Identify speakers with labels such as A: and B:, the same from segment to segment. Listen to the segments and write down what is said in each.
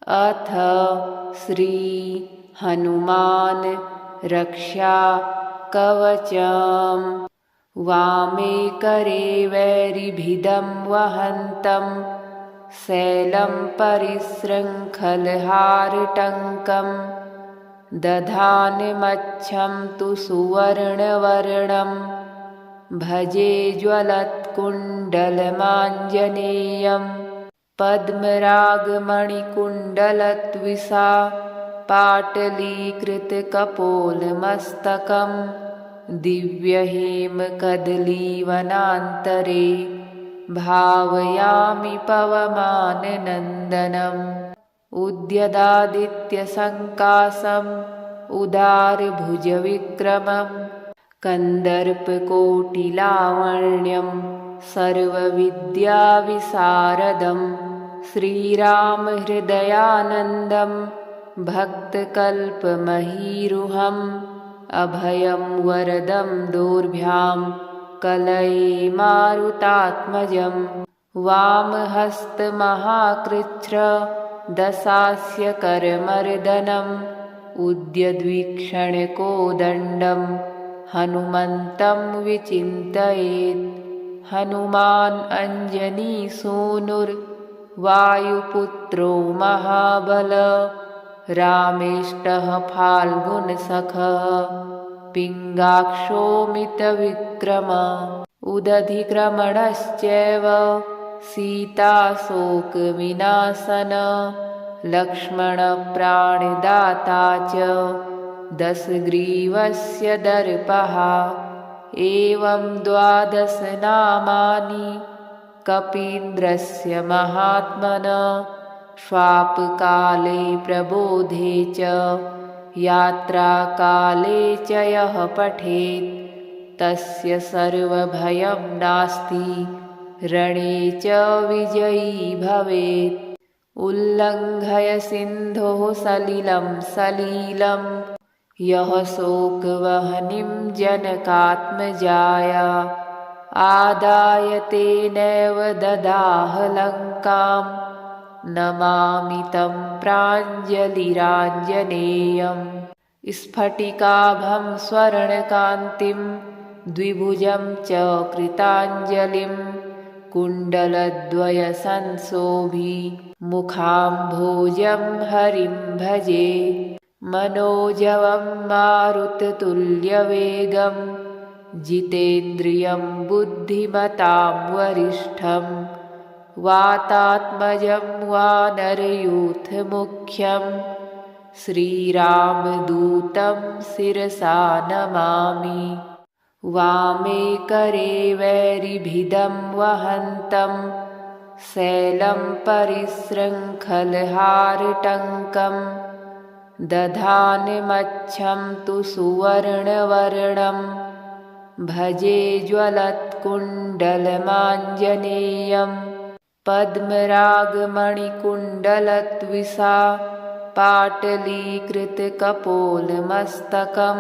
A: अथ श्री हनुमान रक्षा कवचम्। वामे करे वैरिभिदं वहन्तं शैलं परिशृङ्खलहारटङ्कं दधानमच्छं तु सुवर्णवर्णं भजे ज्वलत्कुण्डलमाञ्जनेयम् पद्मरागमणिकुण्डलद्विषा पाटलीकृतकपोलमस्तकं दिव्यहेमकदलीवनान्तरे भावयामि पवमाननन्दनम्। उद्यदादित्यसङ्काशम् उदारभुजविक्रमं कन्दर्पकोटिलावण्यं सर्वविद्याविशारदं श्रीरामहृदयानन्दं भक्तकल्पमहीरुहम् अभयं वरदं दोर्भ्यां कलये मारुतात्मजं वामहस्तमहाकृच्छ्र दशास्य करमर्दनम् उद्यद्वीक्षणकोदण्डं हनुमन्तं विचिन्तयेत्। हनुमान् अञ्जनीसूनुर्वायुपुत्रो महाबल रामेष्टः फाल्गुनसखः पिङ्गाक्षोमितविक्रम उदधिक्रमणश्चैव सीताशोकविनाशन लक्ष्मणप्राणदाता च दशग्रीवस्य दर्पः। एवं 12 नामानि कपीन्द्रस्य महात्मनः स्वापकाले प्रबोधे च यात्राकाले च यः पठेत् तस्य सर्वभयं नास्ति रणे च विजयी भवेत्। उल्लङ्घय सिन्धोः सलिलं यः शोकवह्निं जनकात्मजाया आदाय तेनैव ददाह लङ्कां नमामि तं प्राञ्जलिराञ्जनेयम्। स्फटिकाभं स्वर्णकान्तिं द्विभुजं च कृताञ्जलिं कुण्डलद्वयसंशोभि मुखाम्भोजं हरिं भजे। मनोजवं मारुततुल्यवेगं जितेन्द्रियं बुद्धिमतां वरिष्ठं वातात्मजं वानरयूथमुख्यं श्रीरामदूतं शिरसा नमामि। वामे करे वैरिभिदं वहन्तं शैलं परिशृङ्खलहारटङ्कं दधानमच्छं तु सुवर्णवर्णं भजे ज्वलत्कुण्डलमाञ्जनेयं पद्मरागमणिकुण्डलद्विषा पाटलीकृतकपोलमस्तकं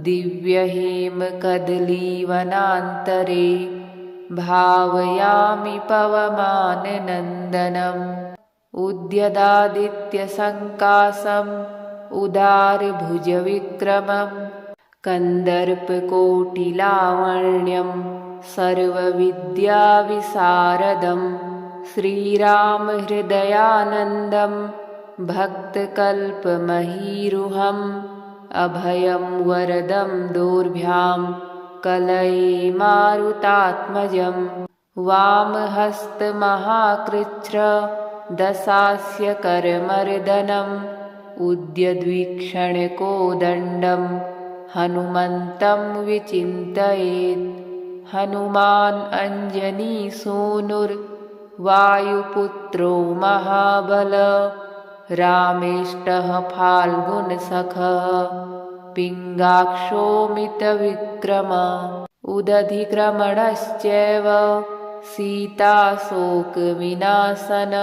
A: दिव्यहेमकदलीवनान्तरे भावयामि पवमाननन्दनम्। उद्यदादित्यसङ्काशम् उदारभुजविक्रमं कन्दर्पकोटिलावण्यं सर्वविद्याविशारदं श्रीरामहृदयानन्दं भक्तकल्पमहीरुहम् अभयं वरदं दोर्भ्यां कलये मारुतात्मजं वामहस्तमहाकृच्छ्र दशास्य करमर्दनम् उद्यद्वीक्षणकोदण्डं हनुमन्तं विचिन्तयेत्। हनुमान् अञ्जनीसूनुर्वायुपुत्रो महाबल रामेष्टः फाल्गुनसखः पिङ्गाक्षोमितविक्रम उदधिक्रमणश्चैव सीताशोकविनाशन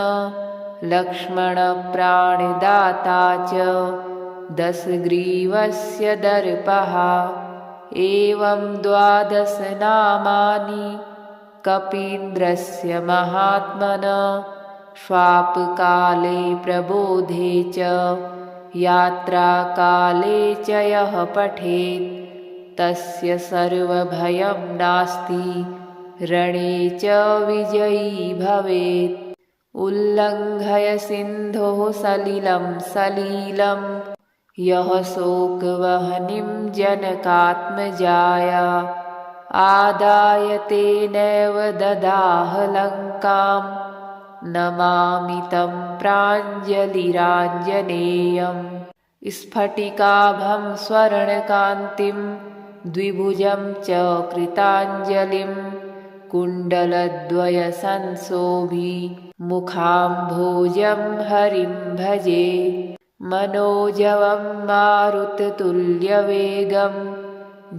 A: लक्ष्मणप्राणदाता च दशग्रीवस्य दर्पः। एवं 12 नामानि कपीन्द्रस्य महात्मनः स्वापकाले प्रबोधे च यात्राकाले च यः पठेत् तस्य सर्वभयं नास्ति रणे च विजयी भवेत्। उल्लङ्घय सिन्धोः सलिलं सलीलं यः शोकवह्निं जनकात्मजाया आदाय तेनैव ददाह लङ्कां नमामि तं प्राञ्जलिराञ्जनेयम्। स्फटिकाभं स्वर्णकान्तिं द्विभुजं च कृताञ्जलिं कुण्डलद्वयसंशोभि मुखाम्भोजं हरिं भजे। मनोजवं मारुततुल्यवेगं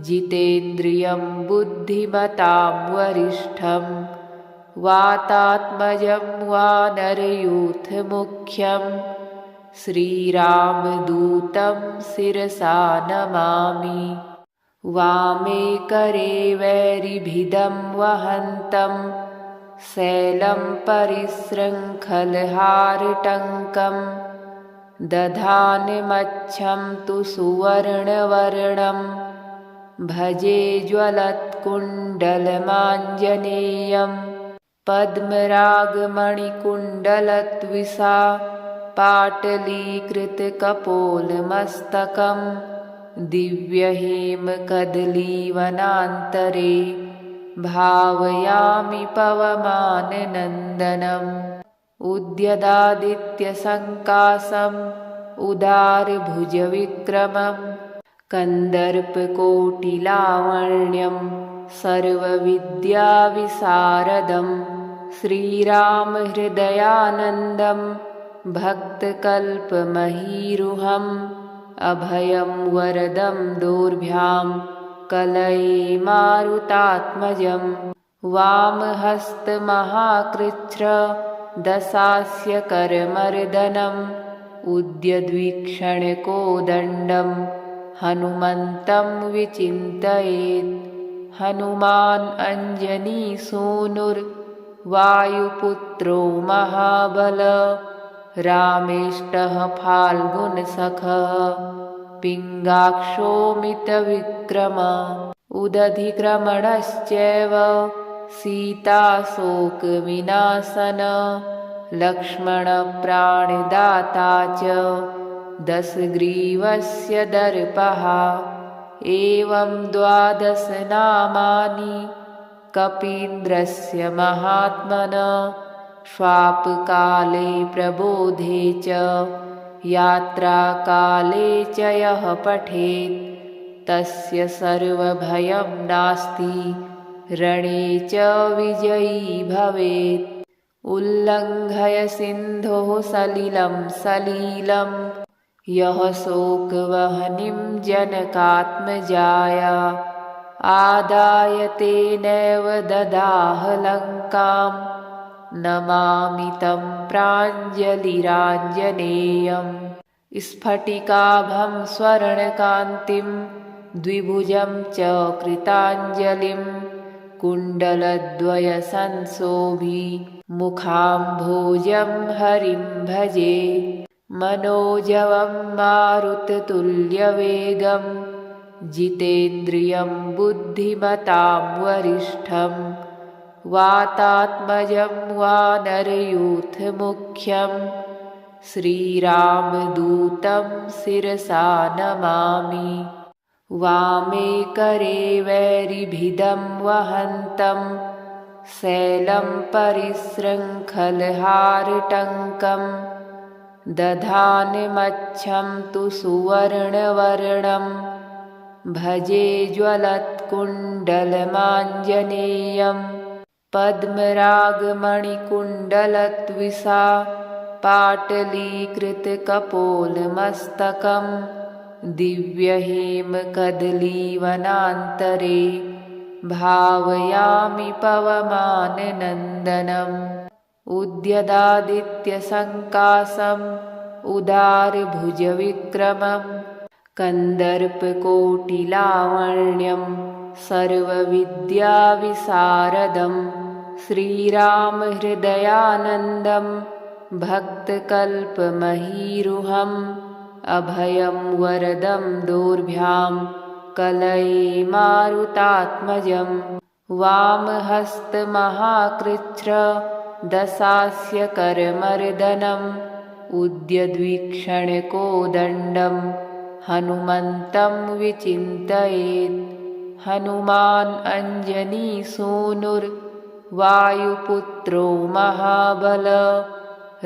A: जितेन्द्रियं बुद्धिमतां वरिष्ठं वातात्मजं वानरयूथमुख्यं श्रीरामदूतं शिरसा नमामि। वामे करे वैरिभिदं वहन्तं शैलं परिशृङ्खलहारटङ्कं दधानमच्छं तु सुवर्णवर्णं भजे ज्वलत्कुण्डलमाञ्जनेयं। पद्मरागमणिकुण्डलद्विषा पाटलीकृतकपोलमस्तकं दिव्यहेमकदलीवनान्तरे भावयामि पवमाननन्दनम्। उद्यदादित्यसङ्कासम् उदारभुजविक्रमं कन्दर्पकोटिलावण्यं सर्वविद्याविशारदं श्रीरामहृदयानन्दं भक्तकल्पमहीरुहम् अभयं वरदं दोर्भ्यां कलये मारुतात्मजं। वामहस्तमहाकृच्छ्र दशास्य करमर्दनम् उद्यद्वीक्षणकोदण्डं हनुमन्तं विचिन्तयेत्। हनुमान् अञ्जनीसूनुर्वायुपुत्रो महाबल रामेष्टः फाल्गुनसखः पिङ्गाक्षो मितविक्रम। उदधिक्रमणश्चैव सीताशोकविनाशन लक्ष्मणप्राणदाता च दशग्रीवस्य दर्पः। एवं 12 नामानि कपीन्द्रस्य महात्मनः स्वापकाले प्रबोधे च यात्राकाले च यः पठेत् तस्य सर्वभयं नास्ति रणे च विजयी भवेत्। उल्लङ्घय सिन्धोः सलिलं सलीलं यः शोकवह्निं जनकात्मजाया आदाय तेनैव ददाह लङ्कां नमामि तं प्राञ्जलिराञ्जनेयम्। स्फटिकाभं स्वर्णकान्तिं द्विभुजं च कृताञ्जलिं कुण्डलद्वयसंशोभि मुखाम्भोजं हरिं भजे। मनोजवं मारुततुल्यवेगं जितेन्द्रियं बुद्धिमतां वरिष्ठं वातात्मजं वानरयूथमुख्यं श्रीरामदूतं शिरसा नमामि। वामे करे वैरिभिदं वहन्तं शैलं परिशृङ्खलहारटङ्कं दधानमच्छं तु सुवर्णवर्णं भजे ज्वलत्कुण्डलमाञ्जनेयं। पद्मरागमणिकुण्डलद्विषा पाटलीकृतकपोलमस्तकं दिव्यहेमकदलीवनान्तरे भावयामि पवमाननन्दनम्। उद्यदादित्यसङ्कासम् उदारभुजविक्रमं कन्दर्पकोटिलावण्यं सर्वविद्याविशारदं श्रीरामहृदयानन्दं भक्तकल्पमहीरुहम् अभयं वरदं दोर्भ्यां कलये मारुतात्मजम् वामहस्तमहाकृच्छ्र दशास्य करमर्दनम् उद्यद्वीक्षणकोदण्डं हनुमन्तं विचिन्तयेत् हनुमान् अञ्जनीसूनुर्वायुपुत्रो महाबल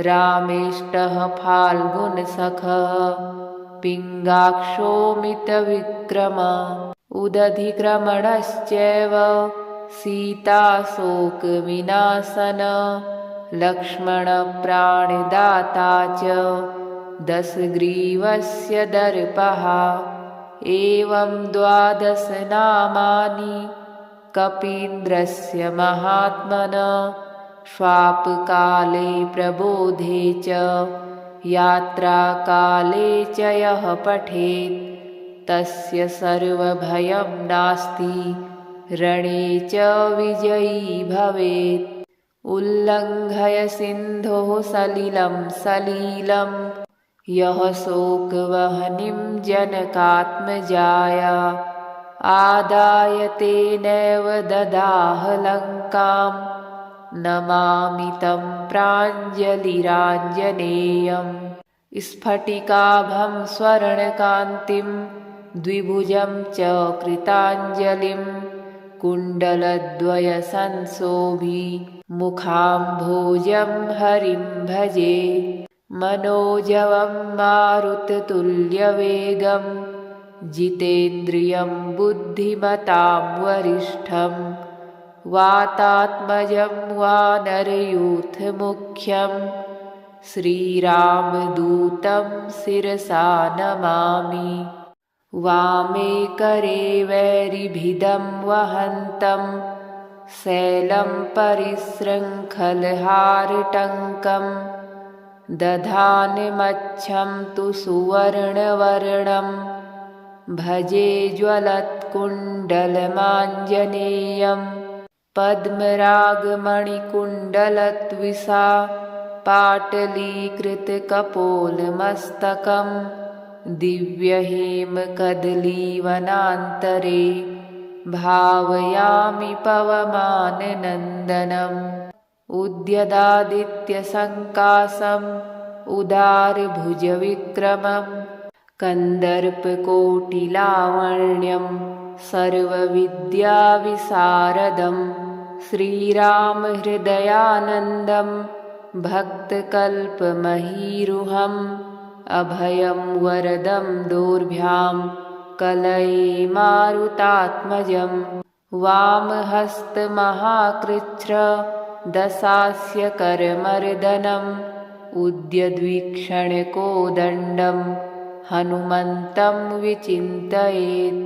A: रामेष्टः फाल्गुनसखः पिङ्गाक्षोमितविक्रम उदधिक्रमणश्चैव सीताशोकविनाशन लक्ष्मणप्राणदाता च दशग्रीवस्य दर्पः एवं 12 नामानि कपीन्द्रस्य महात्मनः स्वापकाले प्रबोधे च यात्राकाले च यः पठेत् तस्य सर्वभयं नास्ति रणे च विजयी भवेत् उल्लङ्घय सिन्धोः सलिलं यः शोकवह्निं जनकात्मजाया आदाय तेनैव ददाह लङ्कां नमामि तं प्राञ्जलिराञ्जनेयम् स्फटिकाभं स्वर्णकान्तिं द्विभुजं च कृताञ्जलिं कुण्डलद्वयसंशोभि मुखाम्भोजं हरिं भजे मनोजवं मारुततुल्यवेगं जितेन्द्रियं बुद्धिमतां वरिष्ठं वातात्मजं वानरयूथमुख्यं श्रीरामदूतं शिरसा नमामि वामे करे वैरिभिदं वहन्तं शैलं परिशृङ्खलहारटङ्कं दधानमच्छं तु सुवर्णवर्णं भजे ज्वलत्कुण्डलमाञ्जनेयं पद्मरागमणिकुण्डलद्विषा पाटलीकृतकपोलमस्तकं दिव्यहेमकदलीवनान्तरे भावयामि पवमाननन्दनम् उद्यदादित्यसङ्काशम् उदारभुजविक्रमं कन्दर्पकोटिलावण्यं सर्वविद्याविशारदं श्रीरामहृदयानन्दं भक्तकल्पमहीरुहम् अभयं वरदं दोर्भ्यां कलये मारुतात्मजं वामहस्तमहाकृच्छ्र दशास्य करमर्दनम् उद्यद्वीक्षणकोदण्डं हनुमन्तं विचिन्तयेत्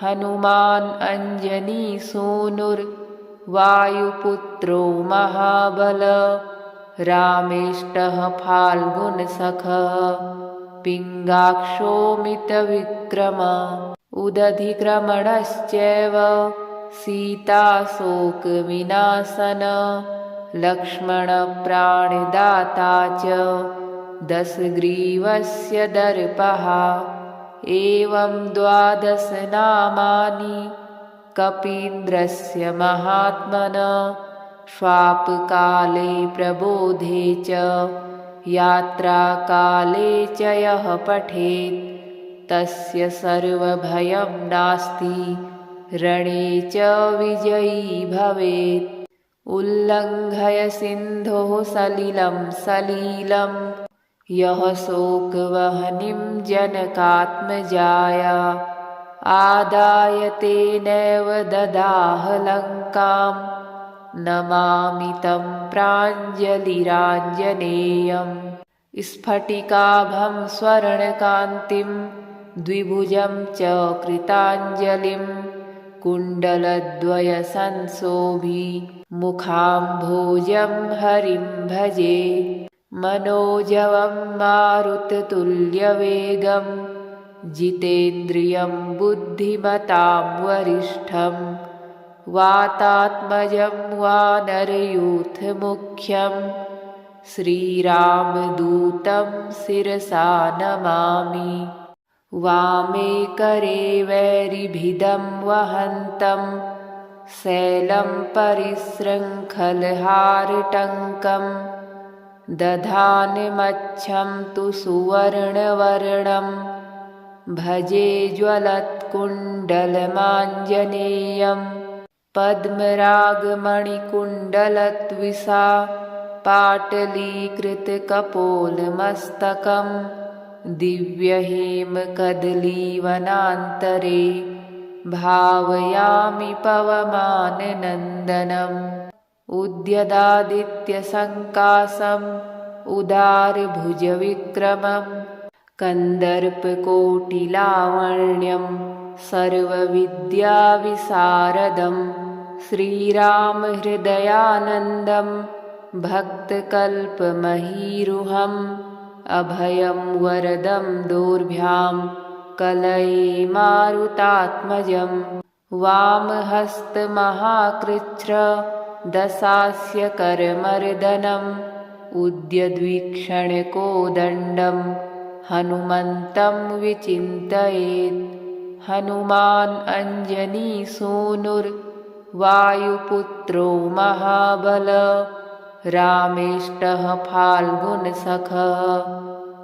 A: हनुमान् अञ्जनीसूनुर्वायुपुत्रो महाबल रामेष्टः फाल्गुनसखः पिङ्गाक्षोमितविक्रम उदधिक्रमणश्चैव सीताशोकविनाशन लक्ष्मणप्राणदाता च दशग्रीवस्य दर्पः एवं 12 नामानि कपीन्द्रस्य महात्मनः स्वापकाले प्रबोधे च यात्राकाले च यः पठेत् तस्य सर्वभयं नास्ति रणे च विजयी भवेत् उल्लङ्घय सिन्धोः सलिलं यः शोकवह्निं जनकात्मजाया आदाय तेनैव ददाह लङ्कां नमामि तं प्राञ्जलिराञ्जनेयम् स्फटिकाभं स्वर्णकान्तिं द्विभुजं च कृताञ्जलिं कुण्डलद्वयसंशोभि मुखाम्भोजं हरिं भजे मनोजवं मारुततुल्यवेगं जितेन्द्रियं बुद्धिमतां वरिष्ठं वातात्मजं वानरयूथमुख्यं श्रीरामदूतं शिरसा नमामि। वामे करे वैरिभिदं वहन्तं शैलं परिशृङ्खलहारटङ्कं दधानमच्छं तु सुवर्णवर्णं भजे ज्वलत्कुण्डलमाञ्जनेयं पद्मरागमणिकुण्डलद्विषा पाटलीकृतकपोलमस्तकं दिव्यहेमकदलीवनान्तरे भावयामि पवमाननन्दनम्। उद्यदादित्यसङ्कासम् उदारभुजविक्रमं कन्दर्पकोटिलावण्यं सर्वविद्याविशारदं श्रीरामहृदयानन्दं भक्तकल्पमहीरुहम् अभयं वरदं दोर्भ्यां कलये मारुतात्मजं। वामहस्तमहाकृच्छ्र दशास्य करमर्दनम् उद्यद्वीक्षणकोदण्डं हनुमन्तं विचिन्तयेत्। हनुमान् अञ्जनीसूनुर्वायुपुत्रो महाबल रामेष्टः फाल्गुनसखः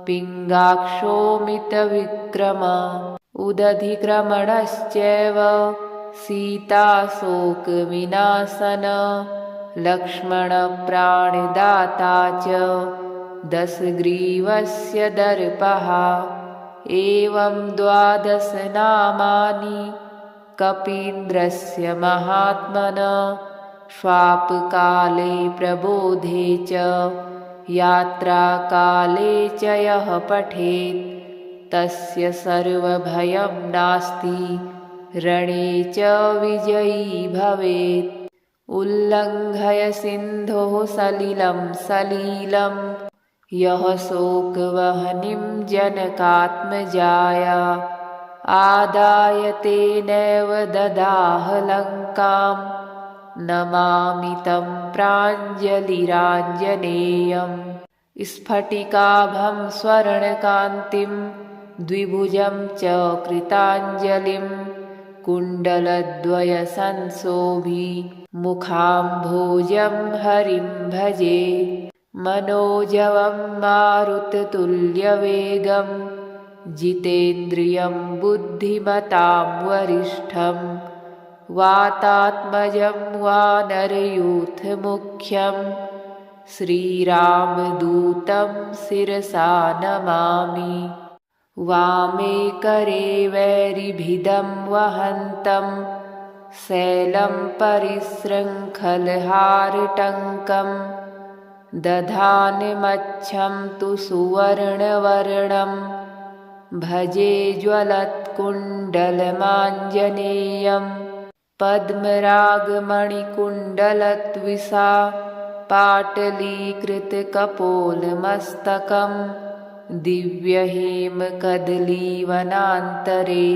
A: पिङ्गाक्षोमितविक्रम। उदधिक्रमणश्चैव सीताशोकविनाशन लक्ष्मणप्राणदाता च दशग्रीवस्य दर्पः। एवं 12 नामानि कपीन्द्रस्य महात्मनः स्वापकाले प्रबोधे च यात्राकाले च यः पठेत् तस्य सर्वभयं नास्ति रणे च विजयी भवेत्। उल्लङ्घय सिन्धोः सलिलं सलीलं यः शोकवह्निं जनकात्मजाया आदाय तेनैव ददाह लङ्कां नमामि तं प्राञ्जलिराञ्जनेयम्। स्फटिकाभं स्वर्णकान्तिं द्विभुजं च कृताञ्जलिं कुण्डलद्वयसंशोभि मुखाम्भोजं हरिं भजे। मनोजवं मारुततुल्यवेगं जितेन्द्रियं बुद्धिमतां वरिष्ठं वातात्मजं वानरयूथमुख्यं श्रीरामदूतं शिरसा नमामि। वामे करे वैरिभिदं वहन्तं शैलं परिशृङ्खलहारटङ्कं दधानमच्छं तु सुवर्णवर्णं भजे ज्वलत्कुण्डलमाञ्जनेयं पद्मरागमणिकुण्डलद्विषा पाटलीकृतकपोलमस्तकं दिव्यहेमकदलीवनान्तरे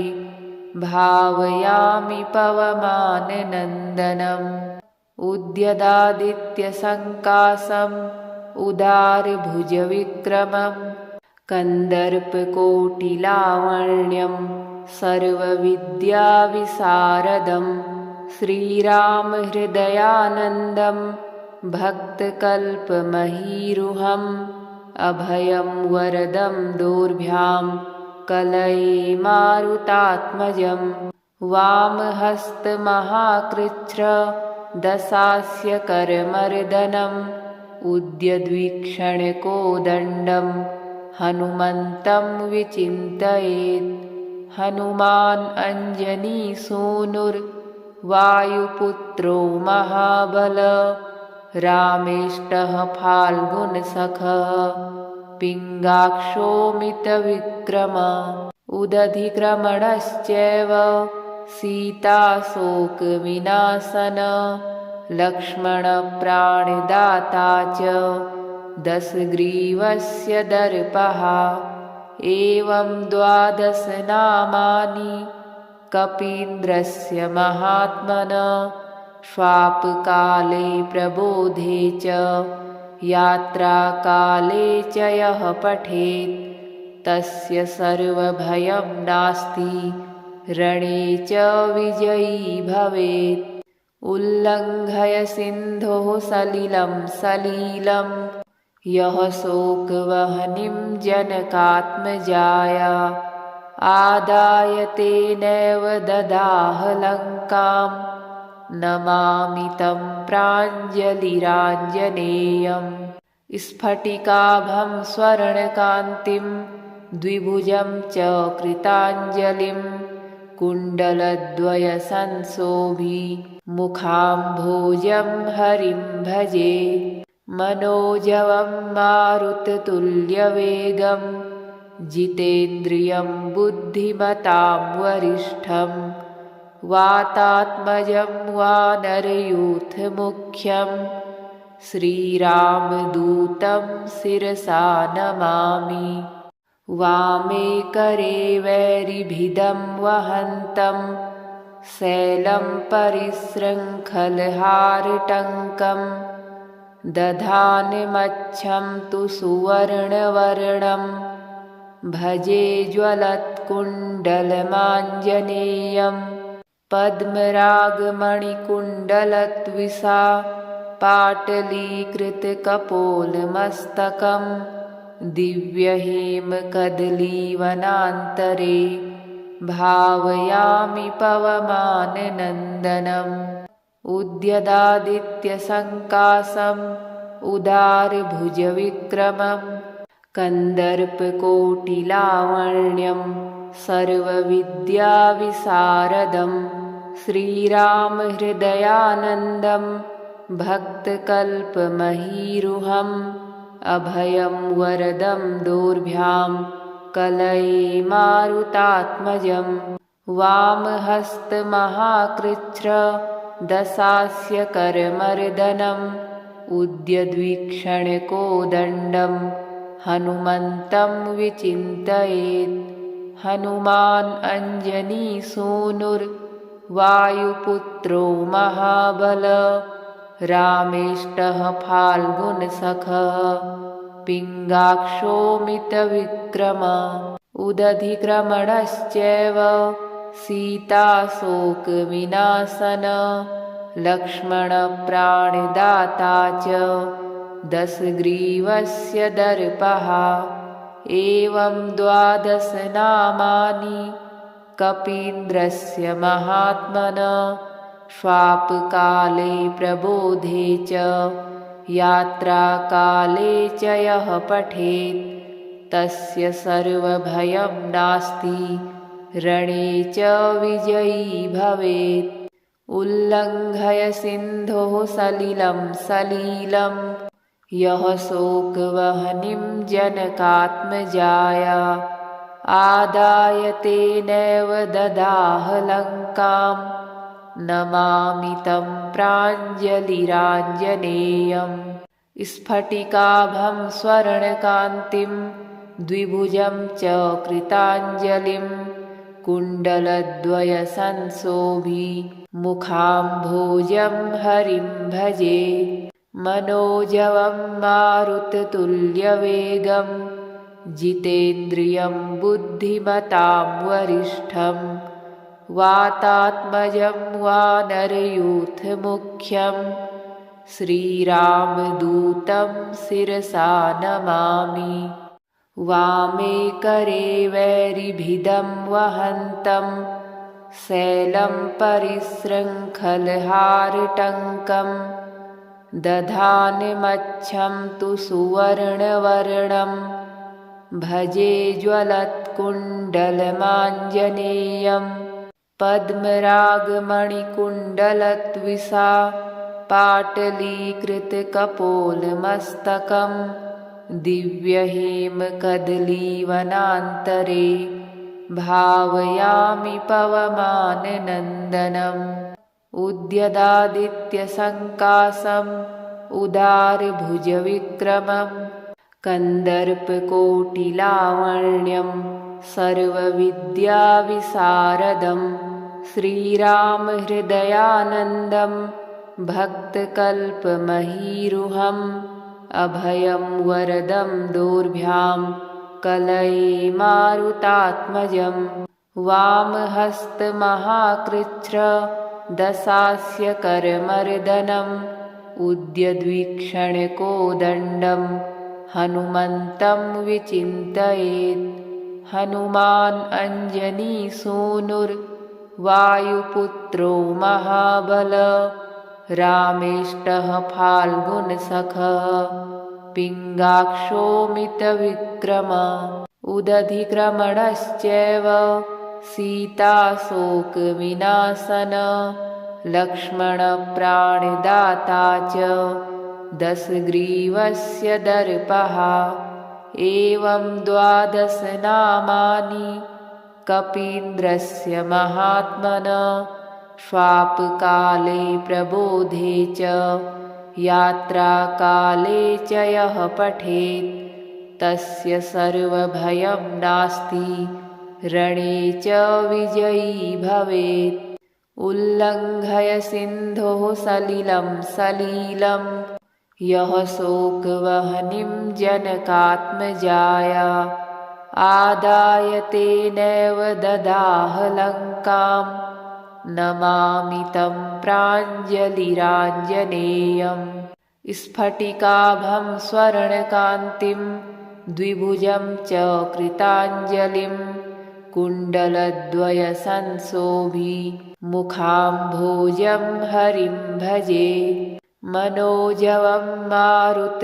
A: भावयामि पवमाननन्दनम्। उद्यदादित्यसङ्कासम् उदारभुजविक्रमं कन्दर्पकोटिलावण्यं सर्वविद्याविशारदं श्रीरामहृदयानन्दं भक्तकल्पमहीरुहम् अभयं वरदं दोर्भ्यां कलये मारुतात्मजं। वामहस्तमहाकृच्छ्र दशास्य करमर्दनम् उद्यद्वीक्षणकोदण्डं हनुमन्तं विचिन्तयेत्। हनुमान् अञ्जनीसूनुर्वायुपुत्रो महाबल रामेष्टः फाल्गुनसखः पिङ्गाक्षोमितविक्रम। उदधिक्रमणश्चैव सीताशोकविनाशन लक्ष्मणप्राणदाता च दशग्रीवस्य दर्पः। एवं 12 नामानि कपीन्द्रस्य महात्मनः स्वापकाले प्रबोधे च यात्राकाले च यः पठेत् तस्य सर्वभयं नास्ति रणे च विजयी भवेत्। उल्लङ्घय सिन्धोः सलिलं सलीलं यः शोकवह्निं जनकात्मजाया आदाय तेनैव ददाह लङ्कां नमामि तं प्राञ्जलिराञ्जनेयम्। स्फटिकाभं स्वर्णकान्तिं द्विभुजं च कृताञ्जलिं कुण्डलद्वयसंशोभि मुखाम्भोजं हरिं भजे। मनोजवं मारुततुल्यवेगं जितेन्द्रियं बुद्धिमतां वरिष्ठं वातात्मजं वानरयूथमुख्यं श्रीरामदूतं शिरसा नमामि। वामे करे वैरिभिदं वहन्तं शैलं परिशृङ्खलहारटङ्कं दधानमच्छं तु सुवर्णवर्णं भजे ज्वलत्कुण्डलमाञ्जनेयं। पद्मरागमणिकुण्डलद्विषा पाटलीकृतकपोलमस्तकं दिव्यहेमकदलीवनान्तरे भावयामि पवमाननन्दनम्। उद्यदादित्यसङ्काशम् उदारभुजविक्रमं कन्दर्पकोटिलावण्यं सर्वविद्याविशारदं श्रीरामहृदयानन्दं भक्तकल्पमहीरुहम् अभयं वरदं दोर्भ्यां कलये मारुतात्मजम्। वामहस्तमहाकृच्छ्र दशास्य करमर्दनम् उद्यद्वीक्षणकोदण्डं हनुमन्तं विचिन्तयेत्। हनुमान् अञ्जनीसूनुर्वायुपुत्रो महाबल रामेष्टः फाल्गुनसखः पिङ्गाक्षोमितविक्रम। उदधिक्रमणश्चैव सीताशोकविनाशन लक्ष्मणप्राणदाता च दशग्रीवस्य दर्पः। एवं 12 नामानि कपीन्द्रस्य महात्मनः स्वापकाले प्रबोधे च यात्राकाले च यः पठेत् तस्य सर्वभयं नास्ति रणे च विजयी भवेत्। उल्लङ्घय सिन्धोः सलिलं सलीलं यः शोकवह्निं जनकात्मजाया आदाय तेनैव ददाह लङ्कां नमामि तं प्राञ्जलिराञ्जनेयम्। स्फटिकाभं स्वर्णकान्तिं द्विभुजं च कृताञ्जलिं कुण्डलद्वयसंशोभि मुखाम्भोजं हरिं भजे। मनोजवं मारुततुल्यवेगं जितेन्द्रियं बुद्धिमतां वरिष्ठं वातात्मजं वानरयूथमुख्यं श्रीरामदूतं शिरसा नमामि। वामे करे वैरिभिदं वहन्तं शैलं परिशृङ्खलहारटङ्कं दधानमच्छं तु सुवर्णवर्णं भजे ज्वलत्कुण्डलमाञ्जनेयं। पद्मरागमणिकुण्डलद्विषा पाटलीकृतकपोलमस्तकं दिव्यहेमकदलीवनान्तरे भावयामि पवमाननन्दनम्। उद्यदादित्यसङ्काशम् उदारभुजविक्रमं कन्दर्पकोटिलावण्यं सर्वविद्याविशारदं श्रीरामहृदयानन्दं भक्तकल्पमहीरुहम् अभयं वरदं दोर्भ्यां कलये मारुतात्मजं वामहस्तमहाकृच्छ्र दशास्य करमर्दनम् उद्यद्वीक्षणकोदण्डं हनुमन्तं विचिन्तयेत् हनुमान् अञ्जनीसूनुर्वायुपुत्रो महाबल रामेष्टः फाल्गुनसखः पिङ्गाक्षोमितविक्रम उदधिक्रमणश्चैव सीताशोकविनाशन लक्ष्मणप्राणदाता च दशग्रीवस्य दर्पः एवं 12 नामानि कपीन्द्रस्य महात्मनः स्वापकाले प्रबोधे च यात्राकाले च यः पठेत् तस्य सर्वभयं नास्ति रणे च विजयी भवेत् उल्लङ्घय सिन्धोः सलिलं यः शोकवह्निं जनकात्मजाया आदाय तेनैव ददाह लङ्कां नमामि तं प्राञ्जलिराञ्जनेयम् स्फटिकाभं स्वर्णकान्तिं द्विभुजं च कृताञ्जलिं कुण्डलद्वयसंशोभि मुखाम्भोजं हरिं भजे मनोजवं मारुततुल्यवेगं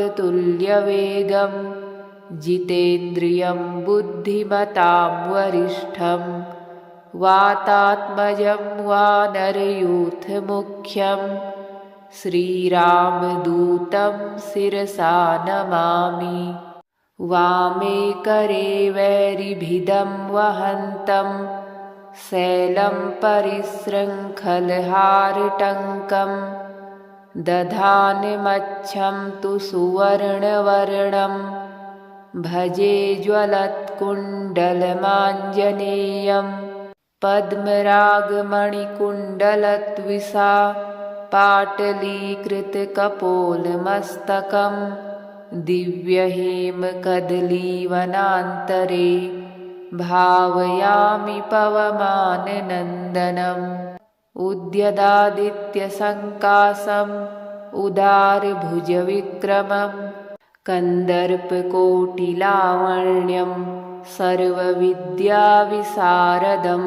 A: जितेन्द्रियं बुद्धिमतां वरिष्ठं वातात्मजं वानरयूथमुख्यं श्रीरामदूतं शिरसा नमामि वामे करे वैरिभिदं वहन्तं शैलं परिशृङ्खलहारटङ्कं दधानमच्छं तु सुवर्णवर्णं भजे ज्वलत्कुण्डलमाञ्जनेयं पद्मरागमणिकुण्डलत्विषा पाटलीकृतकपोलमस्तकं दिव्यहेमकदलीवनान्तरे भावयामि पवमाननन्दनम् उद्यदादित्यसङ्कासम् उदारभुजविक्रमं कन्दर्पकोटिलावण्यं सर्वविद्याविशारदं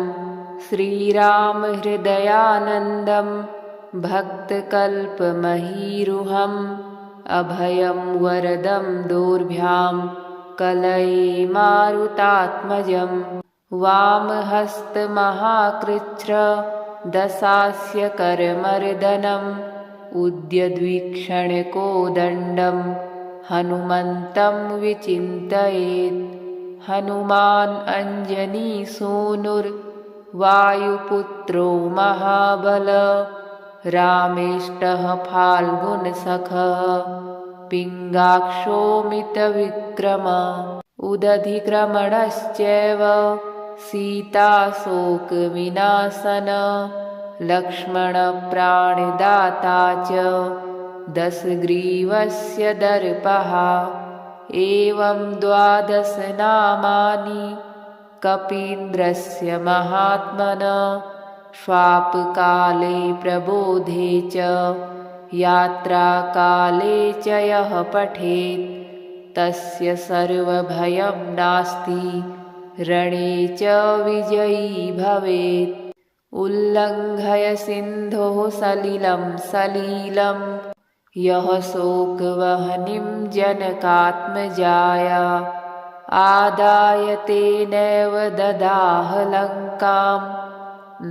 A: श्रीरामहृदयानन्दं भक्तकल्पमहीरुहम् अभयं वरदं दोर्भ्यां कलये मारुतात्मजं वामहस्तमहाकृच्छ्र दशास्य करमर्दनम् उद्यद्वीक्षणकोदण्डं हनुमन्तं विचिन्तयेत् हनुमान् अञ्जनीसूनुर्वायुपुत्रो महाबल रामेष्टः फाल्गुनसखः पिङ्गाक्षोमितविक्रम उदधिक्रमणश्चैव सीताशोकविनाशन लक्ष्मणप्राणदाता च दशग्रीवस्य दर्पः एवं 12 नामानि कपीन्द्रस्य महात्मनः स्वापकाले प्रबोधे च यात्राकाले च यः पठेत् तस्य सर्वभयं नास्ति रणे च विजयी भवेत् उल्लङ्घय सिन्धोः सलिलं यः शोकवह्निं जनकात्मजाया आदाय तेनैव ददाह लङ्कां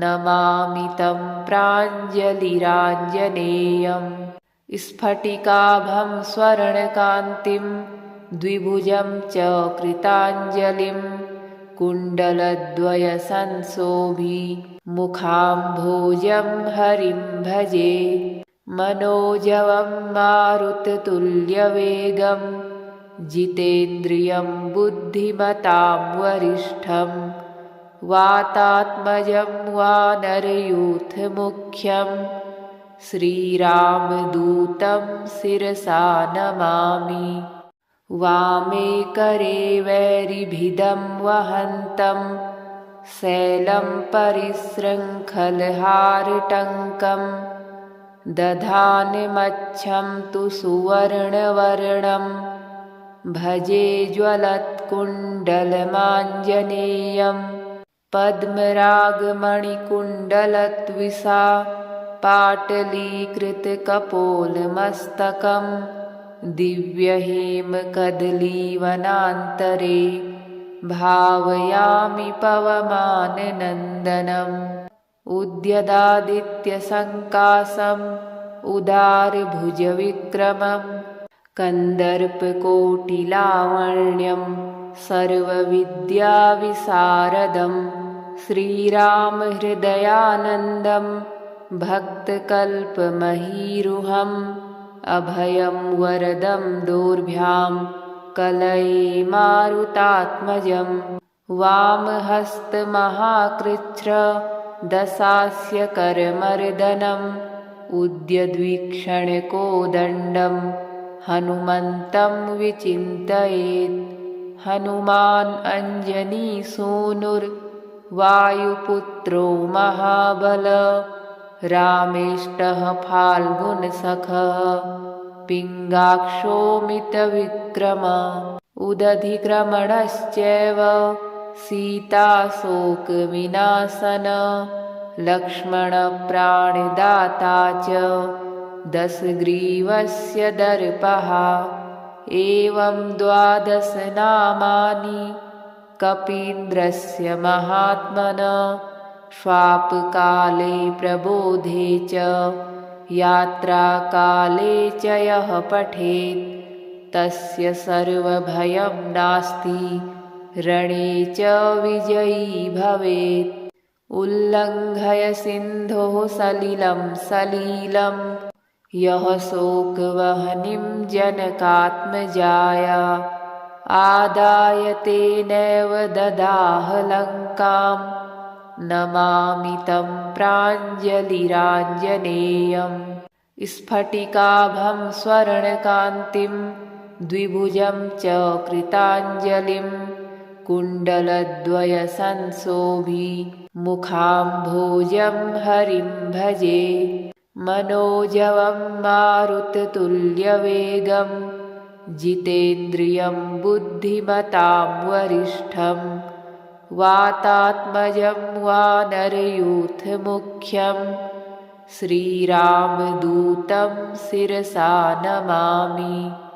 A: नमामि तं प्राञ्जलिराञ्जनेयम् स्फटिकाभं स्वर्णकान्तिं द्विभुजं च कृताञ्जलिं कुण्डलद्वयसंशोभि मुखाम्भोजं हरिं भजे मनोजवं मारुततुल्यवेगं जितेन्द्रियं बुद्धिमतां वरिष्ठं वातात्मजं वानरयूथमुख्यं श्रीरामदूतं शिरसा नमामि। वामे करे वैरिभिदं वहन्तं शैलं परिशृङ्खलहारटङ्कं दधानमच्छं तु सुवर्णवर्णं भजे ज्वलत्कुण्डलमाञ्जनेयं पद्मरागमणिकुण्डलद्विषा पाटलीकृतकपोलमस्तकं दिव्यहेमकदलीवनान्तरे भावयामि पवमाननन्दनम्। उद्यदादित्यसङ्कासम् उदारभुजविक्रमं कन्दर्पकोटिलावण्यं सर्वविद्याविशारदं श्रीरामहृदयानन्दं भक्तकल्पमहीरुहम् अभयं वरदं दोर्भ्यां कलये मारुतात्मजं। वामहस्तमहाकृच्छ्र दशास्य करमर्दनम् उद्यद्वीक्षणकोदण्डं हनुमन्तं विचिन्तयेत्। हनुमान् अञ्जनीसूनुर्वायुपुत्रो महाबल रामेष्टः फाल्गुनसखः पिङ्गाक्षोमितविक्रम उदधिक्रमणश्चैव सीताशोकविनाशन लक्ष्मणप्राणदाता च दशग्रीवस्य दर्पः। एवं 12 नामानि कपीन्द्रस्य महात्मनः स्वापकाले प्रबोधे च यात्राकाले च यः पठेत् तस्य सर्वभयं नास्ति रणे च विजयी भवेत्। उल्लङ्घय सिन्धोः सलिलं सलीलं यः शोकवह्निं जनकात्मजाया आदाय तेनैव ददाह लङ्कां नमामि तं प्राञ्जलिराञ्जनेयम्। स्फटिकाभं स्वर्णकान्तिं द्विभुजं च कृताञ्जलिं कुण्डलद्वयसंशोभि मुखाम्भोजं हरिं भजे। मनोजवं मारुततुल्यवेगं जितेन्द्रियं बुद्धिमतां वरिष्ठं वातात्मजं वानरयूथमुख्यं श्रीरामदूतं शिरसा नमामि।